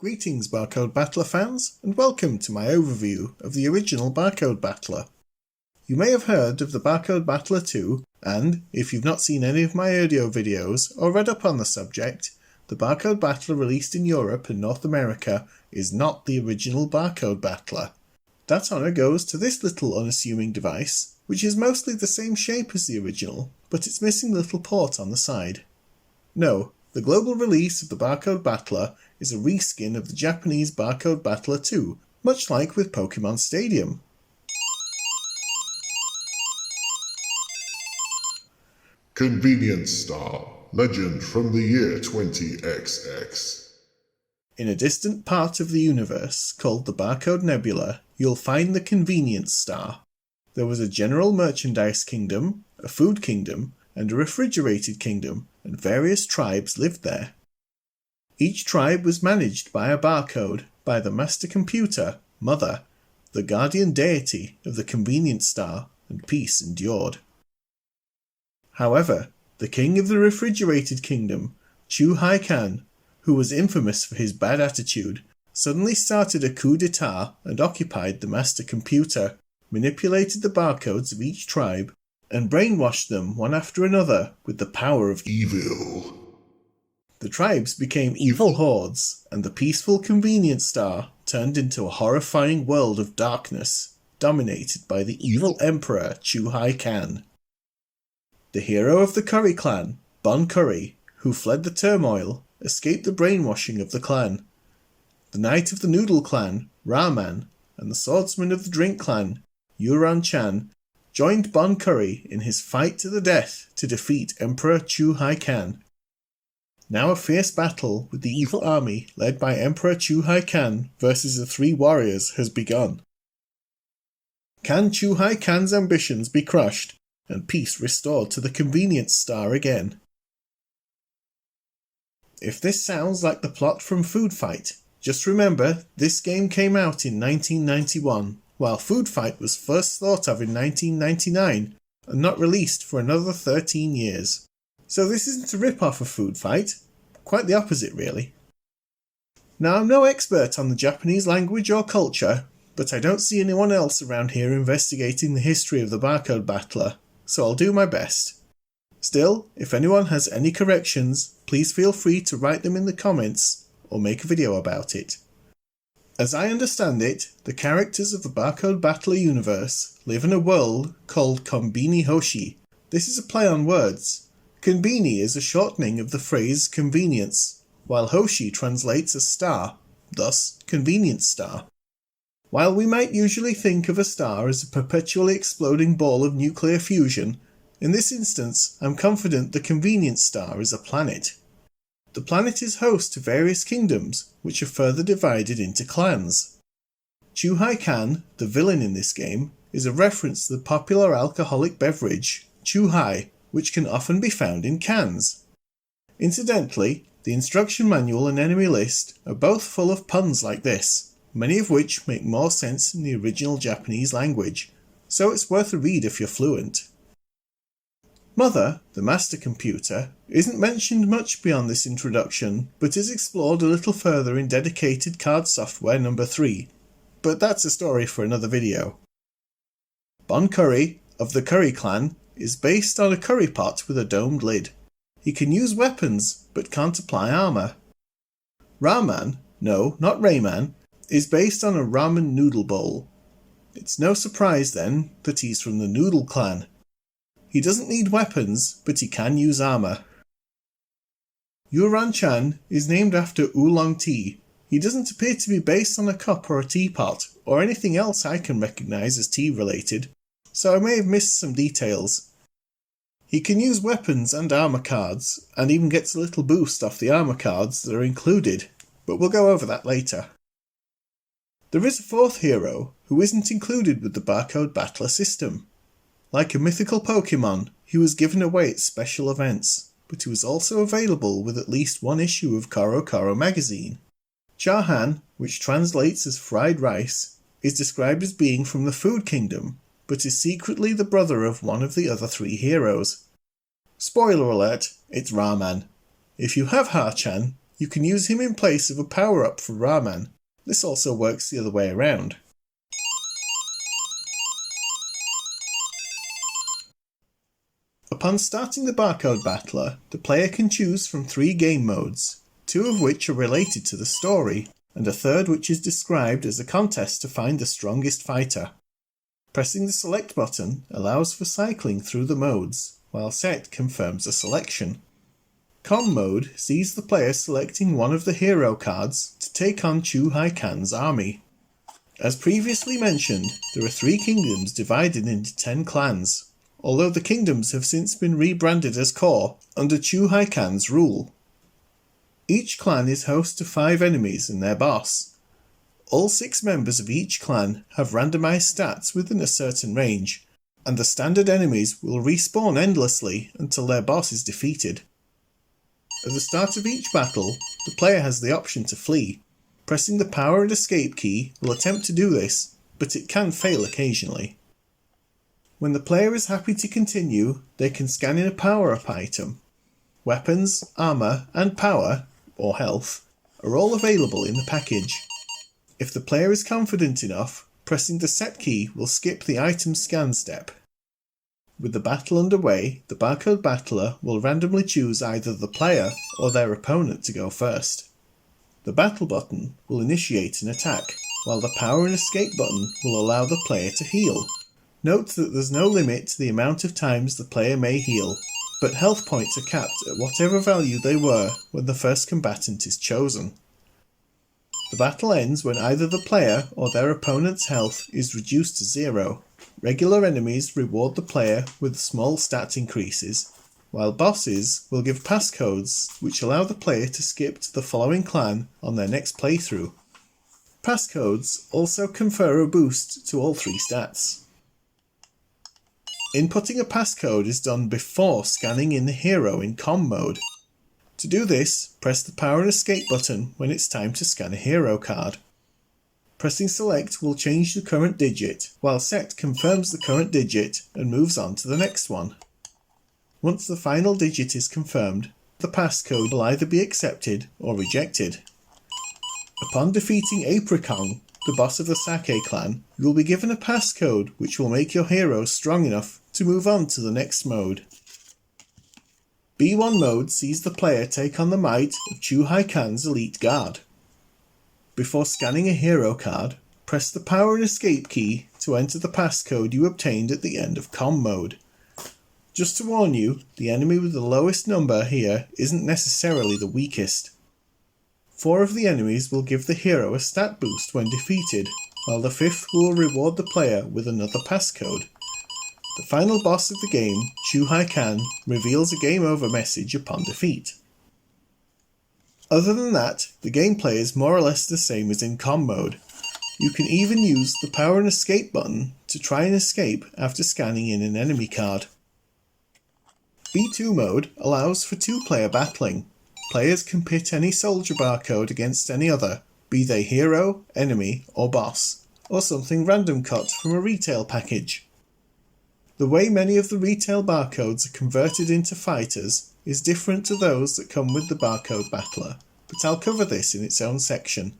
Greetings Barcode Battler fans, and welcome to my overview of the original Barcode Battler. You may have heard of the Barcode Battler 2, and, if you've not seen any of my audio videos or read up on the subject, the Barcode Battler released in Europe and North America is not the original Barcode Battler. That honour goes to this little unassuming device, which is mostly the same shape as the original, but it's missing the little port on the side. No, the global release of the Barcode Battler is a reskin of the Japanese Barcode Battler 2, much like with Pokemon Stadium. Convenience Star, legend from the year 20XX. In a distant part of the universe called the Barcode Nebula, you'll find the Convenience Star. There was a general merchandise kingdom, a food kingdom, and a refrigerated kingdom, and various tribes lived there. Each tribe was managed by a barcode by the master computer, Mother, the guardian deity of the Convenience Star, and peace endured. However, the king of the refrigerated kingdom, Chuhai-kan, who was infamous for his bad attitude, suddenly started a coup d'etat and occupied the master computer, manipulated the barcodes of each tribe, and brainwashed them one after another with the power of Evil. The tribes became evil hordes, and the peaceful Convenience Star turned into a horrifying world of darkness, dominated by the evil emperor Chuhai-kan. The hero of the Curry clan, Bon Curry, who fled the turmoil, escaped the brainwashing of the clan. The knight of the Noodle clan, Rahman, and the swordsman of the Drink clan, Yuran-chan, joined Bon Curry in his fight to the death to defeat Emperor Chuhai-kan. Now a fierce battle with the evil army led by Emperor Chuhai-kan versus the three warriors has begun. Can Chuhai-kan's ambitions be crushed and peace restored to the Convenience Star again? If this sounds like the plot from Food Fight, just remember this game came out in 1991, while Food Fight was first thought of in 1999 and not released for another 13 years. So this isn't a rip-off of Food Fight, quite the opposite really. Now I'm no expert on the Japanese language or culture, but I don't see anyone else around here investigating the history of the Barcode Battler, so I'll do my best. Still, if anyone has any corrections, please feel free to write them in the comments or make a video about it. As I understand it, the characters of the Barcode Battler universe live in a world called Konbini Hoshi. This is a play on words. Konbini is a shortening of the phrase convenience, while Hoshi translates as star, thus Convenience Star. While we might usually think of a star as a perpetually exploding ball of nuclear fusion, in this instance I'm confident the Convenience Star is a planet. The planet is host to various kingdoms, which are further divided into clans. Chuhai-kan, the villain in this game, is a reference to the popular alcoholic beverage, Chuhai, which can often be found in cans. Incidentally, the instruction manual and enemy list are both full of puns like this, many of which make more sense in the original Japanese language, so it's worth a read if you're fluent. Mother, the master computer, isn't mentioned much beyond this introduction, but is explored a little further in dedicated card software number 3, but that's a story for another video. Bon Curry, of the Curry clan, is based on a curry pot with a domed lid. He can use weapons, but can't apply armour. Rahman, no, not Rayman, is based on a ramen noodle bowl. It's no surprise then that he's from the Noodle clan. He doesn't need weapons, but he can use armour. Yuran-chan is named after oolong tea. He doesn't appear to be based on a cup or a teapot, or anything else I can recognise as tea related, so I may have missed some details. He can use weapons and armour cards, and even gets a little boost off the armour cards that are included, but we'll go over that later. There is a fourth hero who isn't included with the Barcode Battler system. Like a mythical Pokemon, he was given away at special events, but he was also available with at least one issue of Koro Koro magazine. Chahan, which translates as fried rice, is described as being from the Food Kingdom, but is secretly the brother of one of the other three heroes. Spoiler alert, it's Rahman. If you have Har-chan, You can use him in place of a power-up for Rahman. This also works the other way around. Upon starting the Barcode Battler, the player can choose from 3 game modes, 2 of which are related to the story, and a third which is described as a contest to find the strongest fighter. Pressing the select button allows for cycling through the modes, while set confirms a selection. Com mode sees the player selecting one of the hero cards to take on Chu Hai Khan's army. As previously mentioned, there are 3 kingdoms divided into 10 clans, although the kingdoms have since been rebranded as core under Chu Hai Khan's rule. Each clan is host to 5 enemies and their boss. All 6 members of each clan have randomized stats within a certain range, and the standard enemies will respawn endlessly until their boss is defeated. At the start of each battle, the player has the option to flee. Pressing the power and escape key will attempt to do this, but it can fail occasionally. When the player is happy to continue, they can scan in a power-up item. Weapons, armor, and power, or health, are all available in the package. If the player is confident enough, pressing the set key will skip the item scan step. With the battle underway, the Barcode Battler will randomly choose either the player or their opponent to go first. The battle button will initiate an attack, while the power and escape button will allow the player to heal. Note that there's no limit to the amount of times the player may heal, but health points are capped at whatever value they were when the first combatant is chosen. The battle ends when either the player or their opponent's health is reduced to 0. Regular enemies reward the player with small stat increases, while bosses will give passcodes which allow the player to skip to the following clan on their next playthrough. Passcodes also confer a boost to all 3 stats. Inputting a passcode is done before scanning in the hero in com mode. To do this, press the power and escape button when it's time to scan a hero card. Pressing select will change the current digit, while set confirms the current digit and moves on to the next one. Once the final digit is confirmed, the passcode will either be accepted or rejected. Upon defeating Apricong, the boss of the Sake clan, you will be given a passcode which will make your hero strong enough to move on to the next mode. B1 mode sees the player take on the might of Chu Hai Khan's elite guard. Before scanning a hero card, press the power and escape key to enter the passcode you obtained at the end of com mode. Just to warn you, the enemy with the lowest number here isn't necessarily the weakest. 4 of the enemies will give the hero a stat boost when defeated, while the 5th will reward the player with another passcode. The final boss of the game, Chu Hai Khan, reveals a game over message upon defeat. Other than that, the gameplay is more or less the same as in com mode. You can even use the power and escape button to try and escape after scanning in an enemy card. B2 mode allows for 2-player battling. Players can pit any soldier barcode against any other, be they hero, enemy, or boss, or something random cut from a retail package. The way many of the retail barcodes are converted into fighters is different to those that come with the Barcode Battler, but I'll cover this in its own section.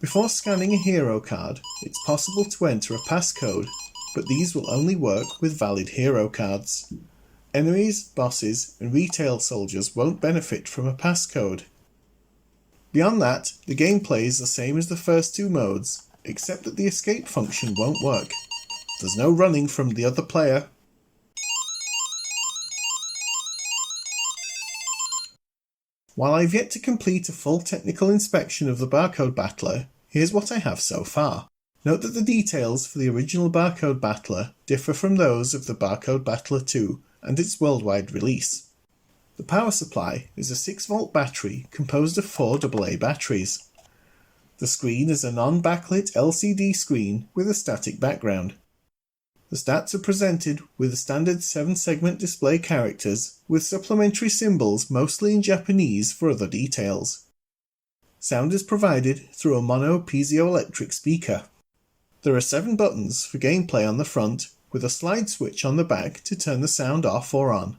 Before scanning a hero card, it's possible to enter a passcode, but these will only work with valid hero cards. Enemies, bosses, and retail soldiers won't benefit from a passcode. Beyond that, the gameplay is the same as the first 2 modes, except that the escape function won't work. There's no running from the other player. While I've yet to complete a full technical inspection of the Barcode Battler, here's what I have so far. Note that the details for the original Barcode Battler differ from those of the Barcode Battler 2 and its worldwide release. The power supply is a 6-volt battery composed of 4 AA batteries. The screen is a non-backlit LCD screen with a static background. The stats are presented with the standard 7-segment display characters with supplementary symbols mostly in Japanese for other details. Sound is provided through a mono piezoelectric speaker. There are 7 buttons for gameplay on the front with a slide switch on the back to turn the sound off or on.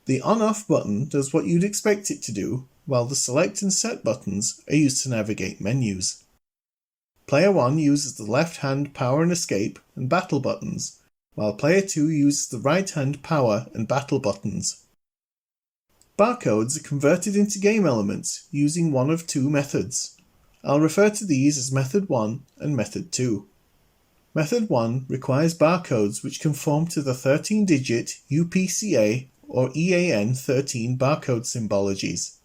The on-off button does what you'd expect it to do, while the select and set buttons are used to navigate menus. Player 1 uses the left-hand power and escape and battle buttons, while Player 2 uses the right-hand power and battle buttons. Barcodes are converted into game elements using one of two methods. I'll refer to these as Method 1 and Method 2. Method 1 requires barcodes which conform to the 13-digit UPCA or EAN13 barcode symbologies.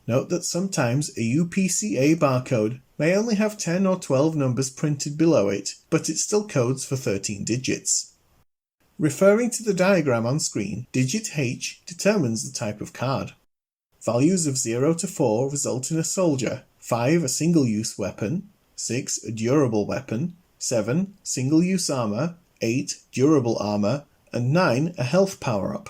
Note that sometimes a UPCA barcode may only have 10 or 12 numbers printed below it, but it still codes for 13 digits. Referring to the diagram on screen, digit H determines the type of card. Values of 0 to 4 result in a soldier, 5 a single-use weapon, 6 a durable weapon, 7 single-use armor, 8 durable armor, and 9 a health power-up.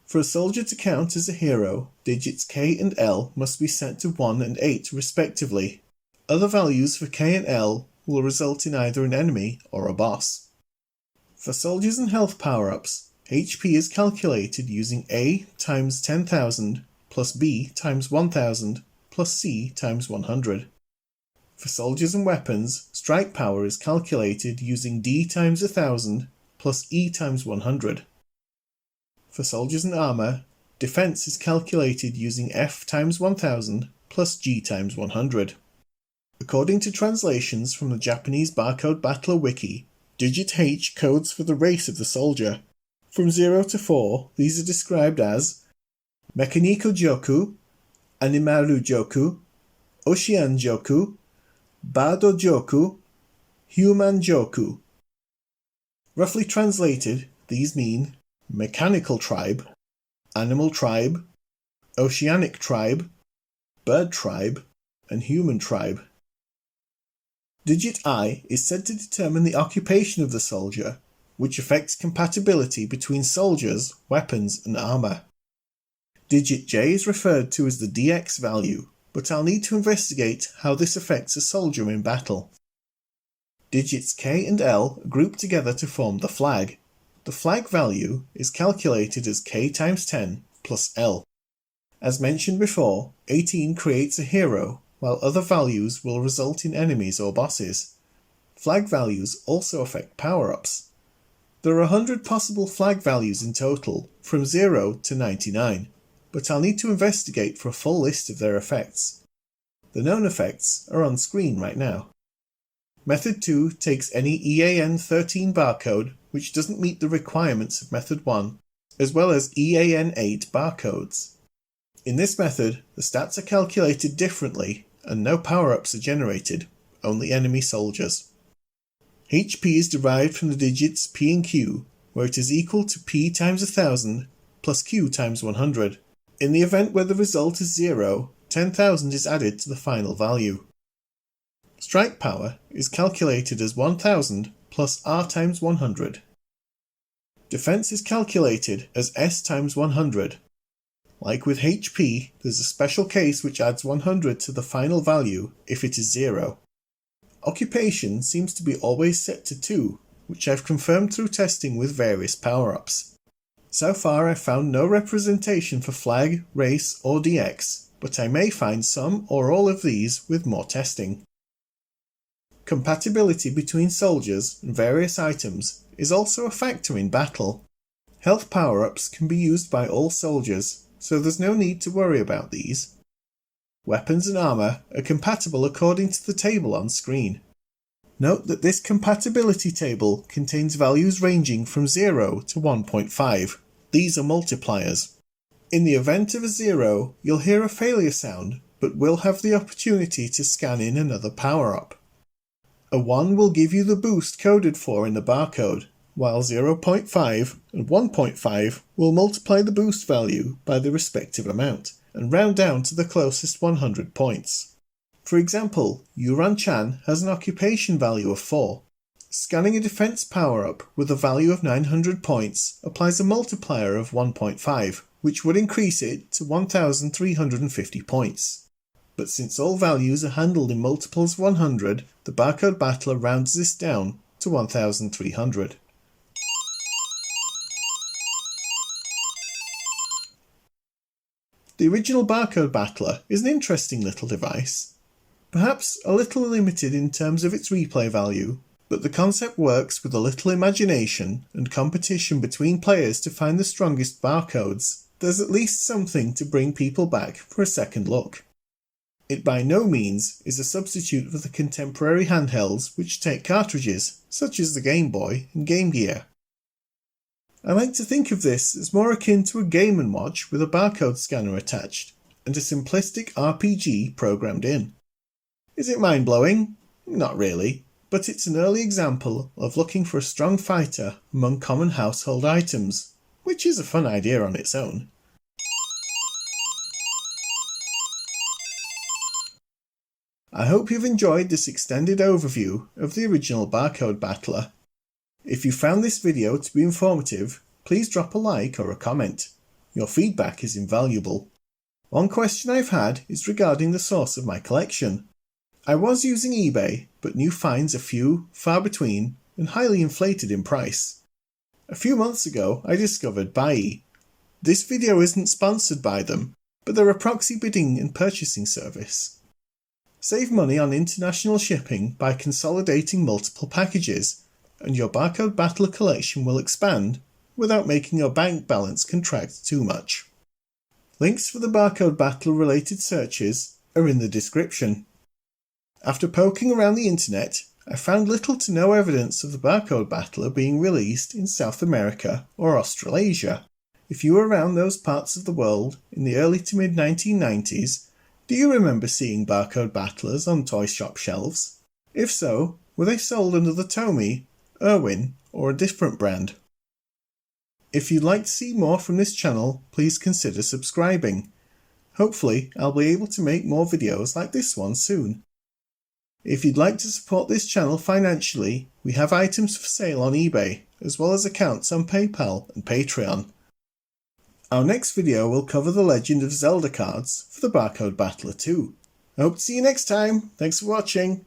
For a soldier to count as a hero, digits K and L must be set to 1 and 8 respectively. Other values for K and L will result in either an enemy or a boss. For soldiers and health power-ups, HP is calculated using A times 10,000 plus B times 1,000 plus C times 100. For soldiers and weapons, strike power is calculated using D times 1,000 plus E times 100. For soldiers and armor, defense is calculated using F times 1000 plus G times 100. According to translations from the Japanese Barcode Battler Wiki, digit H codes for the race of the soldier. From 0 to 4, these are described as Mekaniko Joku, Animaru Joku, Ocean Joku, Bardo Joku, Human Joku. Roughly translated, these mean Mechanical Tribe, Animal Tribe, Oceanic Tribe, Bird Tribe, and Human Tribe. Digit I is said to determine the occupation of the soldier, which affects compatibility between soldiers, weapons, and armor. Digit J is referred to as the DX value, but I'll need to investigate how this affects a soldier in battle. Digits K and L are grouped together to form the flag. The flag value is calculated as K times 10 plus L. As mentioned before, 18 creates a hero, while other values will result in enemies or bosses. Flag values also affect power-ups. There are 100 possible flag values in total, from 0 to 99, but I'll need to investigate for a full list of their effects. The known effects are on screen right now. Method 2 takes any EAN13 barcode which doesn't meet the requirements of Method 1, as well as EAN8 barcodes. In this method, the stats are calculated differently and no power-ups are generated, only enemy soldiers. HP is derived from the digits P and Q, where it is equal to P times 1000 plus Q times 100. In the event where the result is 0, 10,000 is added to the final value. Strike power is calculated as 1000 plus R times 100. Defense is calculated as S times 100. Like with HP, there's a special case which adds 100 to the final value if it is 0. Occupation seems to be always set to 2, which I've confirmed through testing with various power-ups. So far I've found no representation for flag, race, or DX, but I may find some or all of these with more testing. Compatibility between soldiers and various items is also a factor in battle. Health power-ups can be used by all soldiers, so there's no need to worry about these. Weapons and armor are compatible according to the table on screen. Note that this compatibility table contains values ranging from 0 to 1.5. These are multipliers. In the event of a 0, you'll hear a failure sound, but will have the opportunity to scan in another power-up. A 1 will give you the boost coded for in the barcode, while 0.5 and 1.5 will multiply the boost value by the respective amount, and round down to the closest 100 points. For example, Yuran-chan has an occupation value of 4. Scanning a defense power-up with a value of 900 points applies a multiplier of 1.5, which would increase it to 1,350 points. But since all values are handled in multiples of 100, the Barcode Battler rounds this down to 1,300. The original Barcode Battler is an interesting little device. Perhaps a little limited in terms of its replay value, but the concept works with a little imagination and competition between players to find the strongest barcodes. There's at least something to bring people back for a second look. It by no means is a substitute for the contemporary handhelds which take cartridges, such as the Game Boy and Game Gear. I like to think of this as more akin to a Game & Watch with a barcode scanner attached, and a simplistic RPG programmed in. Is it mind-blowing? Not really, but it's an early example of looking for a strong fighter among common household items, which is a fun idea on its own. I hope you've enjoyed this extended overview of the original Barcode Battler. If you found this video to be informative, please drop a like or a comment. Your feedback is invaluable. One question I've had is regarding the source of my collection. I was using eBay, but new finds are few, far between, and highly inflated in price. A few months ago, I discovered Buyee. This video isn't sponsored by them, but they're a proxy bidding and purchasing service. Save money on international shipping by consolidating multiple packages, and your Barcode Battler collection will expand without making your bank balance contract too much. Links for the Barcode Battler related searches are in the description. After poking around the internet, I found little to no evidence of the Barcode Battler being released in South America or Australasia. If you were around those parts of the world in the early to mid 1990s, do you remember seeing Barcode Battlers on toy shop shelves? If so, were they sold under the Tomy, Irwin, or a different brand? If you'd like to see more from this channel, please consider subscribing. Hopefully, I'll be able to make more videos like this one soon. If you'd like to support this channel financially, we have items for sale on eBay, as well as accounts on PayPal and Patreon. Our next video will cover the Legend of Zelda cards for the Barcode Battler 2. I hope to see you next time. Thanks for watching.